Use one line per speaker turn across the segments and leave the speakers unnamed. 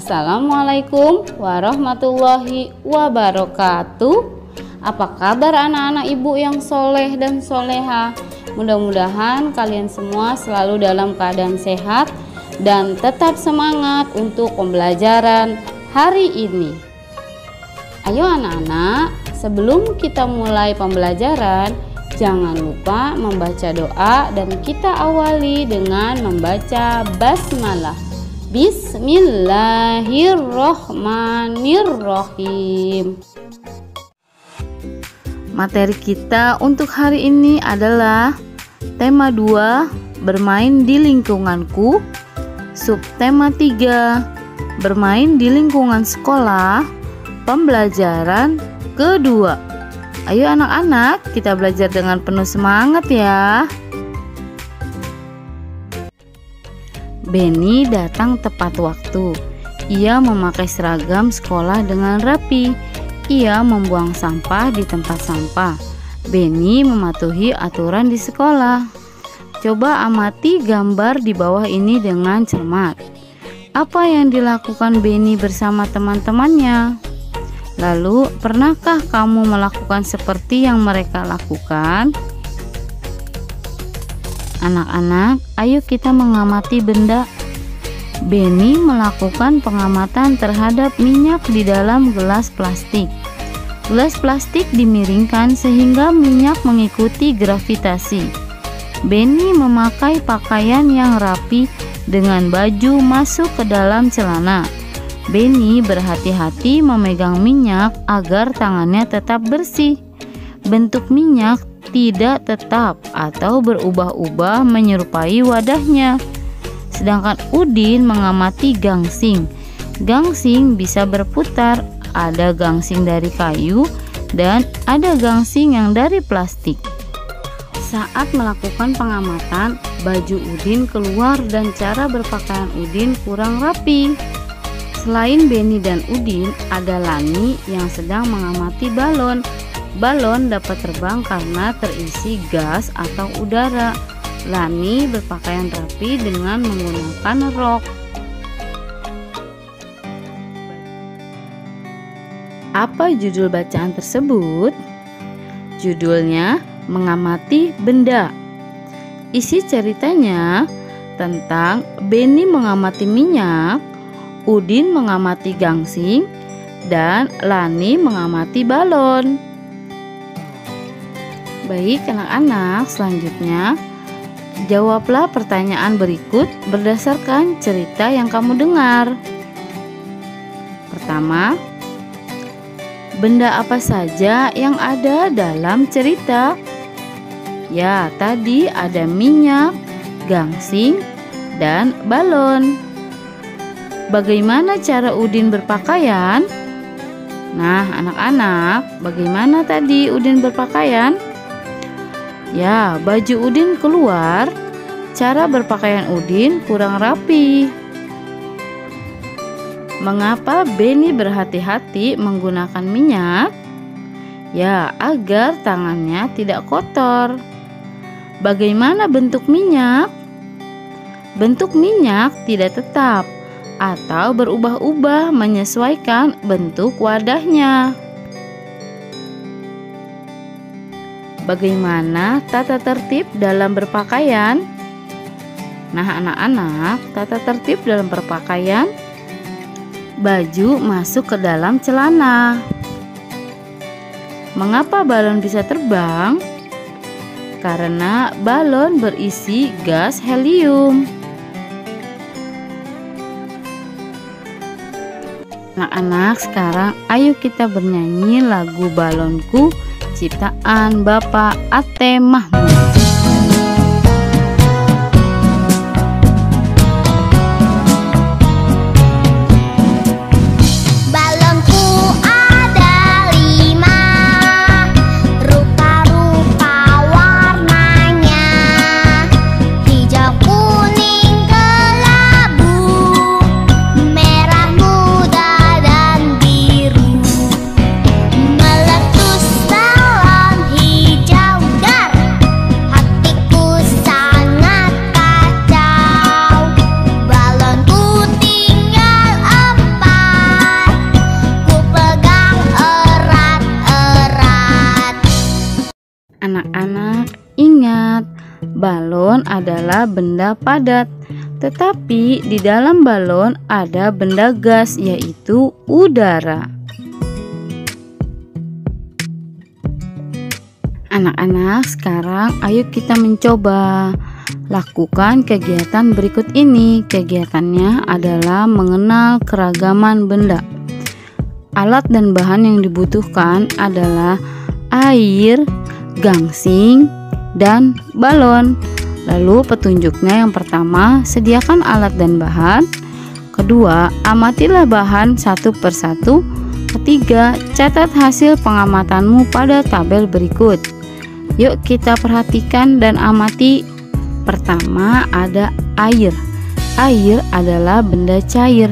Assalamualaikum warahmatullahi wabarakatuh. Apa kabar anak-anak ibu yang soleh dan soleha? Mudah-mudahan kalian semua selalu dalam keadaan sehat dan tetap semangat untuk pembelajaran hari ini. Ayo anak-anak, sebelum kita mulai pembelajaran, jangan lupa membaca doa dan kita awali dengan membaca basmalah. Bismillahirrohmanirrohim. Materi kita untuk hari ini adalah tema 2, bermain di lingkunganku. Subtema 3, bermain di lingkungan sekolah. Pembelajaran kedua. Ayo anak-anak, kita belajar dengan penuh semangat ya. Benny datang tepat waktu. Ia memakai seragam sekolah dengan rapi. Ia membuang sampah di tempat sampah. Benny mematuhi aturan di sekolah. Coba amati gambar di bawah ini dengan cermat. Apa yang dilakukan Benny bersama teman-temannya? Lalu, pernahkah kamu melakukan seperti yang mereka lakukan? Anak-anak, ayo kita mengamati benda. Benny melakukan pengamatan terhadap minyak di dalam gelas plastik. Gelas plastik dimiringkan sehingga minyak mengikuti gravitasi. Benny memakai pakaian yang rapi dengan baju masuk ke dalam celana. Benny berhati-hati memegang minyak agar tangannya tetap bersih. Bentuk minyak tidak tetap atau berubah-ubah menyerupai wadahnya. Sedangkan Udin mengamati gangsing. Gangsing bisa berputar, ada gangsing dari kayu dan ada gangsing yang dari plastik. Saat melakukan pengamatan, baju Udin keluar dan cara berpakaian Udin kurang rapi. Selain Benny dan Udin, ada Lani yang sedang mengamati balon. Balon dapat terbang karena terisi gas atau udara. Lani berpakaian rapi dengan menggunakan rok. Apa judul bacaan tersebut? Judulnya Mengamati Benda. Isi ceritanya tentang Benny mengamati minyak, Udin mengamati gangsing, dan Lani mengamati balon. Baik anak-anak, selanjutnya jawablah pertanyaan berikut berdasarkan cerita yang kamu dengar. Pertama, benda apa saja yang ada dalam cerita? Ya, tadi ada minyak, gangsing, dan balon. Bagaimana cara Udin berpakaian? Nah, anak-anak, bagaimana tadi Udin berpakaian? Ya, baju Udin keluar. Cara berpakaian Udin kurang rapi. Mengapa Benny berhati-hati menggunakan minyak? Ya, agar tangannya tidak kotor. Bagaimana bentuk minyak? Bentuk minyak tidak tetap atau berubah-ubah menyesuaikan bentuk wadahnya. Bagaimana tata tertib dalam berpakaian? Nah anak-anak, tata tertib dalam berpakaian, baju masuk ke dalam celana. Mengapa balon bisa terbang? Karena balon berisi gas helium. Anak-anak, sekarang ayo kita bernyanyi lagu Balonku ciptaan Bapak Ate Mahmud. Balon adalah benda padat, tetapi di dalam balon ada benda gas, yaitu udara. Anak-anak, sekarang ayo kita mencoba lakukan kegiatan berikut ini. Kegiatannya adalah mengenal keragaman benda. Alat dan bahan yang dibutuhkan adalah air, gangsing, dan balon. Lalu petunjuknya, yang pertama, sediakan alat dan bahan. Kedua, amatilah bahan satu persatu. Ketiga, catat hasil pengamatanmu pada tabel berikut. Yuk kita perhatikan dan amati. Pertama, ada air. Air adalah benda cair,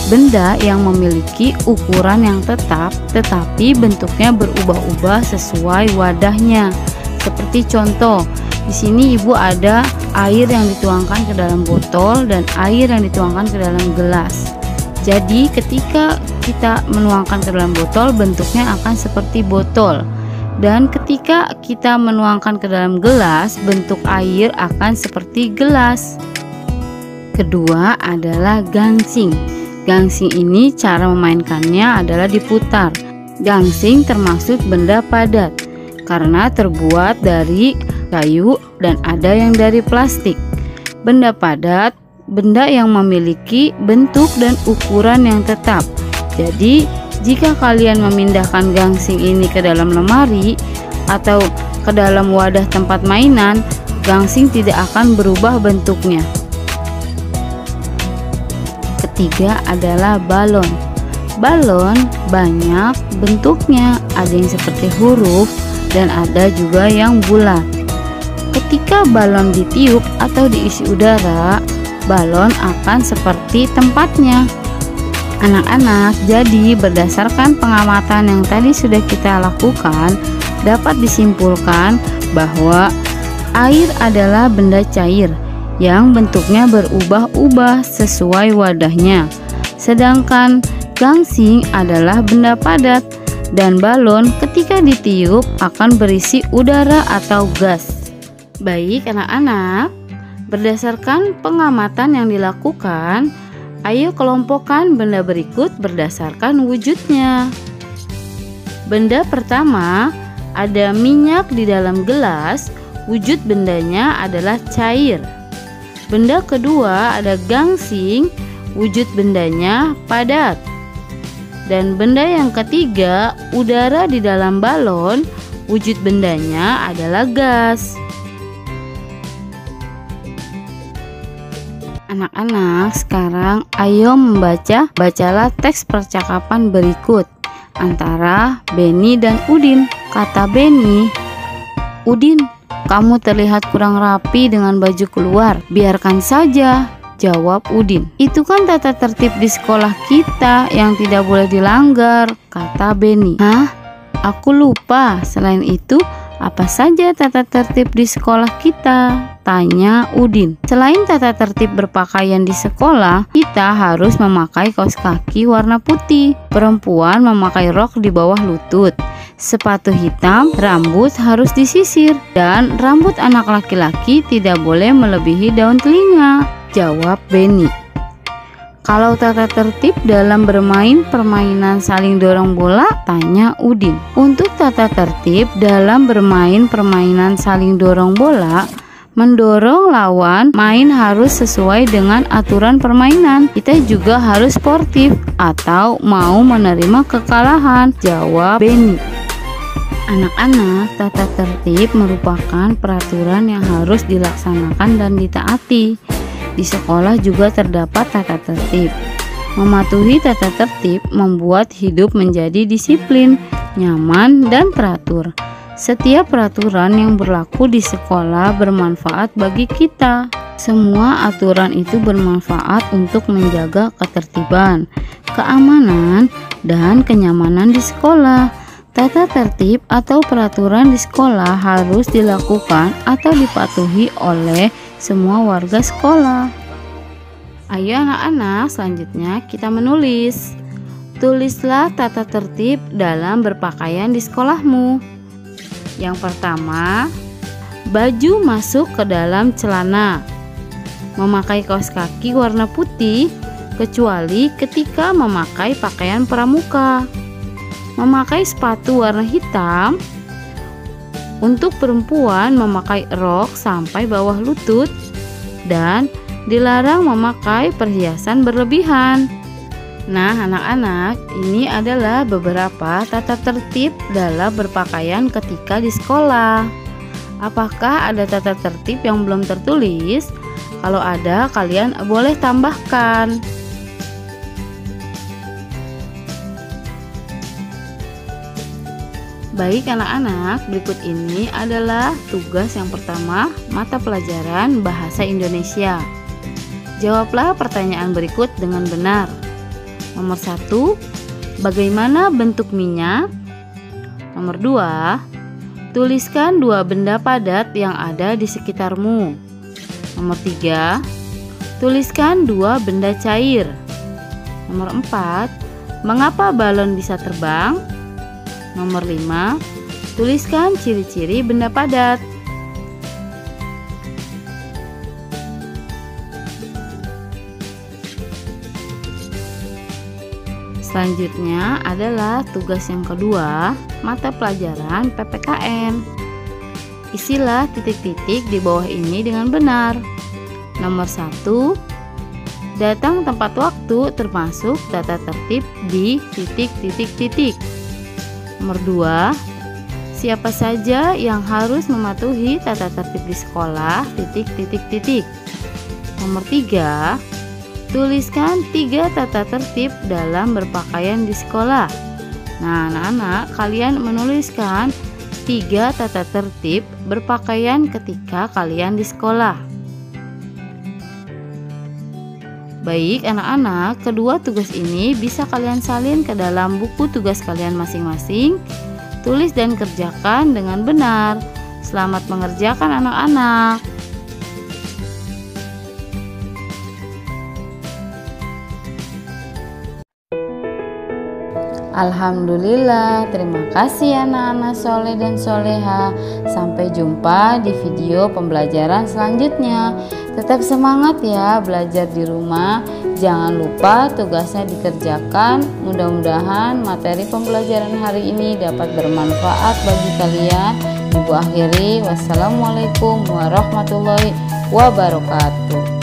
benda yang memiliki ukuran yang tetap tetapi bentuknya berubah-ubah sesuai wadahnya. Seperti contoh, di sini Ibu ada air yang dituangkan ke dalam botol dan air yang dituangkan ke dalam gelas. Jadi ketika kita menuangkan ke dalam botol, bentuknya akan seperti botol. Dan ketika kita menuangkan ke dalam gelas, bentuk air akan seperti gelas. Kedua adalah gangsing. Gangsing ini cara memainkannya adalah diputar. Gangsing termasuk benda padat karena terbuat dari kayu dan ada yang dari plastik. Benda padat, benda yang memiliki bentuk dan ukuran yang tetap. Jadi jika kalian memindahkan gangsing ini ke dalam lemari atau ke dalam wadah tempat mainan, gangsing tidak akan berubah bentuknya. Ketiga adalah balon. Balon banyak bentuknya, ada yang seperti huruf dan ada juga yang bulat. Ketika balon ditiup atau diisi udara, balon akan seperti tempatnya. Anak-anak, jadi berdasarkan pengamatan yang tadi sudah kita lakukan, dapat disimpulkan bahwa air adalah benda cair yang bentuknya berubah-ubah sesuai wadahnya. Sedangkan gangsing adalah benda padat dan balon ketika ditiup akan berisi udara atau gas. Baik anak-anak, berdasarkan pengamatan yang dilakukan, ayo kelompokkan benda berikut berdasarkan wujudnya. Benda pertama, ada minyak di dalam gelas, wujud bendanya adalah cair. Benda kedua ada gangsing, wujud bendanya padat. Dan benda yang ketiga, udara di dalam balon, wujud bendanya adalah gas. Anak-anak, sekarang ayo bacalah teks percakapan berikut antara Beni dan Udin. Kata Beni, "Udin, kamu terlihat kurang rapi dengan baju keluar." "Biarkan saja," jawab Udin. "Itu kan tata tertib di sekolah kita yang tidak boleh dilanggar," kata Beni. "Hah? Aku lupa. Selain itu, apa saja tata tertib di sekolah kita?" tanya Udin. "Selain tata tertib berpakaian di sekolah, kita harus memakai kaos kaki warna putih. Perempuan memakai rok di bawah lutut, sepatu hitam, rambut harus disisir, dan rambut anak laki-laki tidak boleh melebihi daun telinga," jawab Beni. "Kalau tata tertib dalam bermain permainan saling dorong bola?" tanya Udin. "Untuk tata tertib dalam bermain permainan saling dorong bola, mendorong lawan main harus sesuai dengan aturan permainan. Kita juga harus sportif atau mau menerima kekalahan," jawab Beni. Anak-anak, tata tertib merupakan peraturan yang harus dilaksanakan dan ditaati. Di sekolah juga terdapat tata tertib. Mematuhi tata tertib membuat hidup menjadi disiplin, nyaman, dan teratur. Setiap peraturan yang berlaku di sekolah bermanfaat bagi kita. Semua aturan itu bermanfaat untuk menjaga ketertiban, keamanan, dan kenyamanan di sekolah. Tata tertib atau peraturan di sekolah harus dilakukan atau dipatuhi oleh semua warga sekolah. Ayo anak-anak, selanjutnya kita menulis. Tulislah tata tertib dalam berpakaian di sekolahmu. Yang pertama, baju masuk ke dalam celana. Memakai kaos kaki warna putih kecuali ketika memakai pakaian pramuka. Memakai sepatu warna hitam. Untuk perempuan memakai rok sampai bawah lutut dan dilarang memakai perhiasan berlebihan. Nah, anak-anak, ini adalah beberapa tata tertib dalam berpakaian ketika di sekolah. Apakah ada tata tertib yang belum tertulis? Kalau ada, kalian boleh tambahkan. Baik anak-anak, berikut ini adalah tugas yang pertama, mata pelajaran Bahasa Indonesia. Jawablah pertanyaan berikut dengan benar. Nomor 1, bagaimana bentuk minyak? Nomor 2, tuliskan 2 benda padat yang ada di sekitarmu. Nomor 3, tuliskan 2 benda cair. Nomor 4, mengapa balon bisa terbang? Nomor 5, tuliskan ciri-ciri benda padat. Selanjutnya adalah tugas yang kedua, mata pelajaran PPKN. Isilah titik-titik di bawah ini dengan benar. Nomor 1, datang tepat waktu termasuk tata tertib di titik-titik-titik. Nomor 2, siapa saja yang harus mematuhi tata tertib di sekolah, titik-titik-titik. Nomor 3, tuliskan 3 tata tertib dalam berpakaian di sekolah. Nah, anak-anak, kalian menuliskan 3 tata tertib berpakaian ketika kalian di sekolah. Baik anak-anak, kedua tugas ini bisa kalian salin ke dalam buku tugas kalian masing-masing. Tulis dan kerjakan dengan benar. Selamat mengerjakan anak-anak. Alhamdulillah, terima kasih anak-anak soleh dan soleha. Sampai jumpa di video pembelajaran selanjutnya. Tetap semangat ya belajar di rumah. Jangan lupa tugasnya dikerjakan. Mudah-mudahan materi pembelajaran hari ini dapat bermanfaat bagi kalian. Ibu akhiri, wassalamualaikum warahmatullahi wabarakatuh.